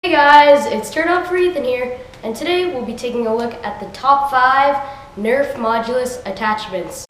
Hey guys, it's Turn Up for Ethan here, and today we'll be taking a look at the top 5 NERF Modulus attachments.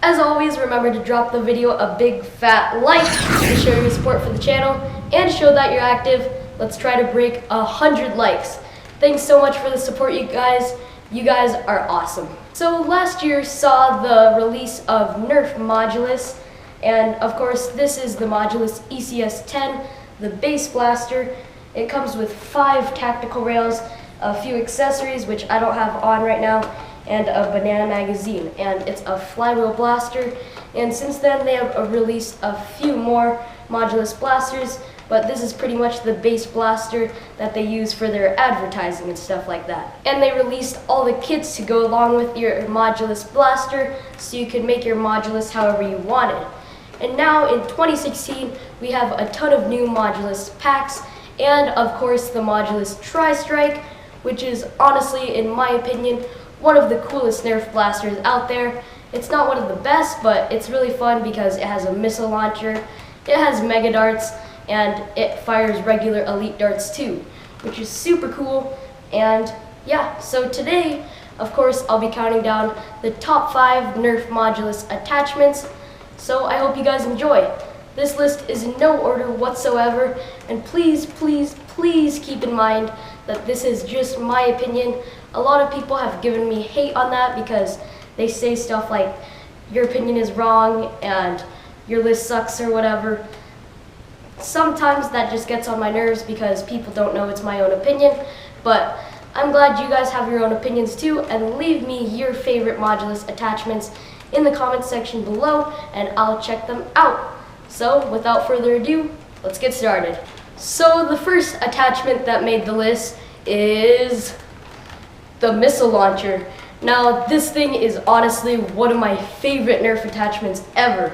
As always, remember to drop the video a big fat like to show your support for the channel and show that you're active. Let's try to break 100 likes. Thanks so much for the support, you guys. You guys are awesome. So last year saw the release of NERF Modulus, and of course this is the Modulus ECS-10, the base blaster. It comes with 5 tactical rails, a few accessories which I don't have on right now, and a banana magazine, and it's a flywheel blaster. And since then they have released a few more Modulus blasters, but this is pretty much the base blaster that they use for their advertising and stuff like that. And they released all the kits to go along with your Modulus blaster, so you can make your Modulus however you wanted. And now in 2016, we have a ton of new Modulus packs, and of course the Modulus Tri-Strike, which is honestly, in my opinion, one of the coolest NERF blasters out there. It's not one of the best, but it's really fun because it has a missile launcher, it has mega darts, and it fires regular elite darts too, which is super cool. And yeah, so today, of course, I'll be counting down the top 5 NERF Modulus attachments, so I hope you guys enjoy. This list is in no order whatsoever, and please, please, please keep in mind that this is just my opinion. A lot of people have given me hate on that because they say stuff like, your opinion is wrong and your list sucks or whatever. Sometimes that just gets on my nerves because people don't know it's my own opinion, but I'm glad you guys have your own opinions too, and leave me your favorite Modulus attachments in the comment section below and I'll check them out. So without further ado, let's get started. So the first attachment that made the list is the missile launcher. Now this thing is honestly one of my favorite NERF attachments ever.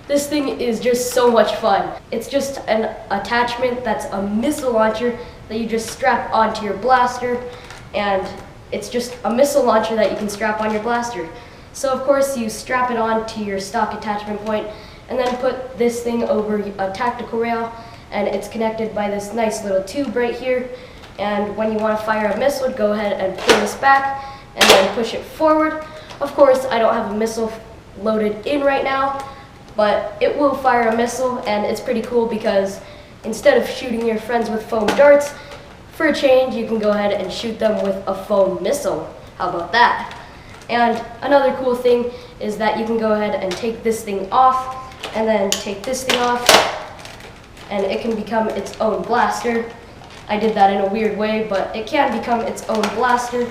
This thing is just so much fun. It's just an attachment that's a missile launcher that you just strap onto your blaster, and it's just a missile launcher that you can strap on your blaster. So of course you strap it on to your stock attachment point and then put this thing over a tactical rail, and it's connected by this nice little tube right here. And when you want to fire a missile, go ahead and pull this back and then push it forward. Of course, I don't have a missile loaded in right now, but it will fire a missile, and it's pretty cool because instead of shooting your friends with foam darts, for a change you can go ahead and shoot them with a foam missile. How about that? And another cool thing is that you can go ahead and take this thing off and then take this thing off, and it can become its own blaster. I did that in a weird way, but it can become its own blaster.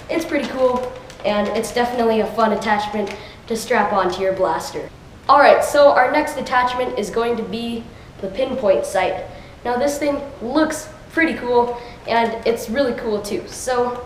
It's pretty cool, and it's definitely a fun attachment to strap onto your blaster. Alright, so our next attachment is going to be the pinpoint sight. Now this thing looks pretty cool, and it's really cool too. So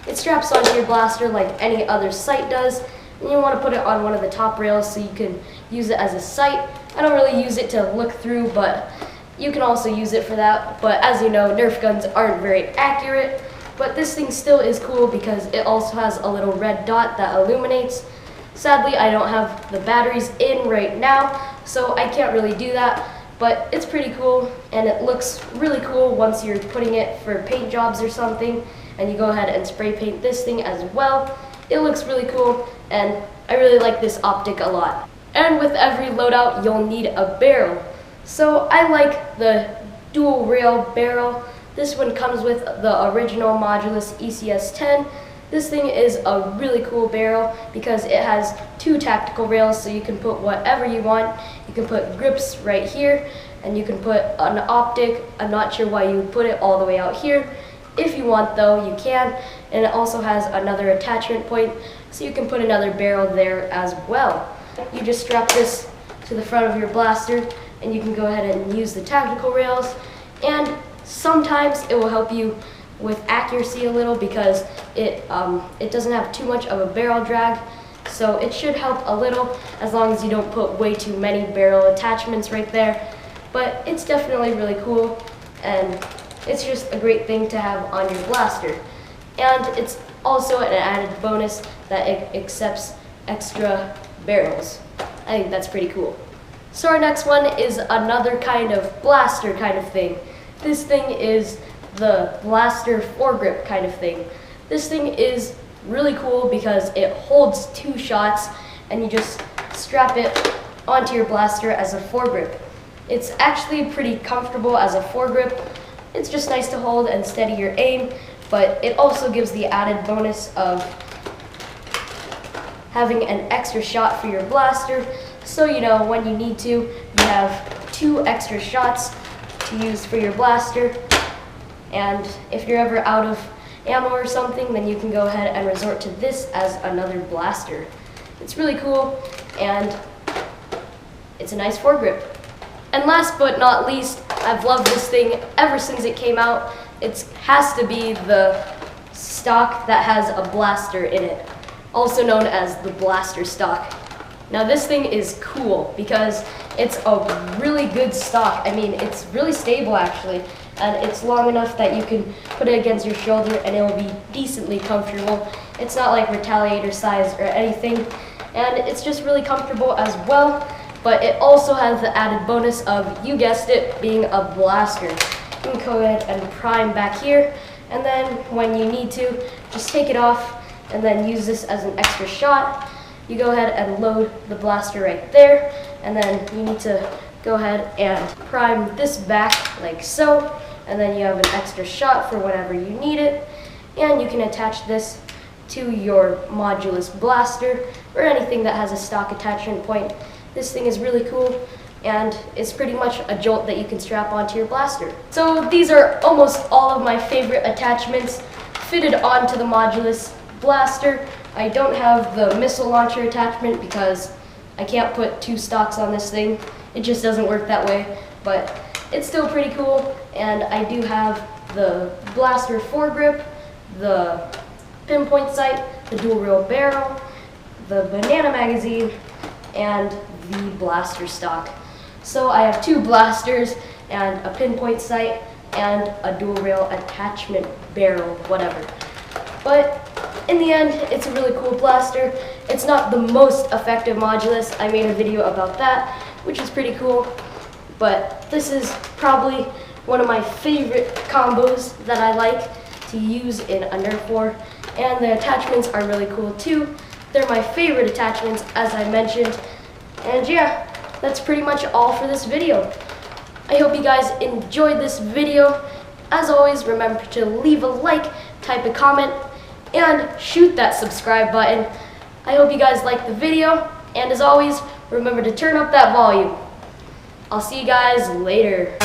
it straps onto your blaster like any other sight does, and you want to put it on one of the top rails so you can use it as a sight. I don't really use it to look through, but you can also use it for that. But as you know, NERF guns aren't very accurate, but this thing still is cool because it also has a little red dot that illuminates. Sadly, I don't have the batteries in right now, so I can't really do that, but it's pretty cool, and it looks really cool once you're putting it for paint jobs or something, and you go ahead and spray paint this thing as well. It looks really cool, and I really like this optic a lot. And with every loadout, you'll need a barrel. So I like the dual rail barrel. This one comes with the original Modulus ECS-10. This thing is a really cool barrel because it has 2 tactical rails, so you can put whatever you want. You can put grips right here, and you can put an optic. I'm not sure why you would put it all the way out here. If you want though, you can. And it also has another attachment point, so you can put another barrel there as well. You just strap this to the front of your blaster, and you can go ahead and use the tactical rails. And sometimes it will help you with accuracy a little because it doesn't have too much of a barrel drag, so it should help a little as long as you don't put way too many barrel attachments right there. But it's definitely really cool, and it's just a great thing to have on your blaster. And it's also an added bonus that it accepts extra barrels. I think that's pretty cool. So our next one is another kind of blaster kind of thing. This thing is the blaster foregrip kind of thing. This thing is really cool because it holds 2 shots and you just strap it onto your blaster as a foregrip. It's actually pretty comfortable as a foregrip. It's just nice to hold and steady your aim, but it also gives the added bonus of having an extra shot for your blaster, so you know when you need to, you have 2 extra shots to use for your blaster, and if you're ever out of ammo or something, then you can go ahead and resort to this as another blaster. It's really cool, and it's a nice foregrip. And last but not least, I've loved this thing ever since it came out. It has to be the stock that has a blaster in it, also known as the blaster stock. Now this thing is cool because it's a really good stock. I mean, it's really stable actually, and it's long enough that you can put it against your shoulder and it will be decently comfortable. It's not like Retaliator size or anything, and it's just really comfortable as well, but it also has the added bonus of, you guessed it, being a blaster. You can go ahead and prime back here, and then when you need to, just take it off and then use this as an extra shot. You go ahead and load the blaster right there, and then you need to go ahead and prime this back like so, and then you have an extra shot for whenever you need it, and you can attach this to your Modulus blaster or anything that has a stock attachment point. This thing is really cool, and it's pretty much a jolt that you can strap onto your blaster. So these are almost all of my favorite attachments fitted onto the Modulus blaster. I don't have the missile launcher attachment because I can't put 2 stocks on this thing. It just doesn't work that way, but it's still pretty cool, and I do have the blaster foregrip, the pinpoint sight, the dual reel barrel, the banana magazine, and the blaster stock. So I have 2 blasters and a pinpoint sight and a dual rail attachment barrel, whatever. But in the end, it's a really cool blaster. It's not the most effective Modulus. I made a video about that, which is pretty cool. But this is probably one of my favorite combos that I like to use in a NERF war. And the attachments are really cool too. They're my favorite attachments, as I mentioned. And yeah, that's pretty much all for this video. I hope you guys enjoyed this video. As always, remember to leave a like, type a comment, and shoot that subscribe button. I hope you guys liked the video, and as always, remember to turn up that volume. I'll see you guys later.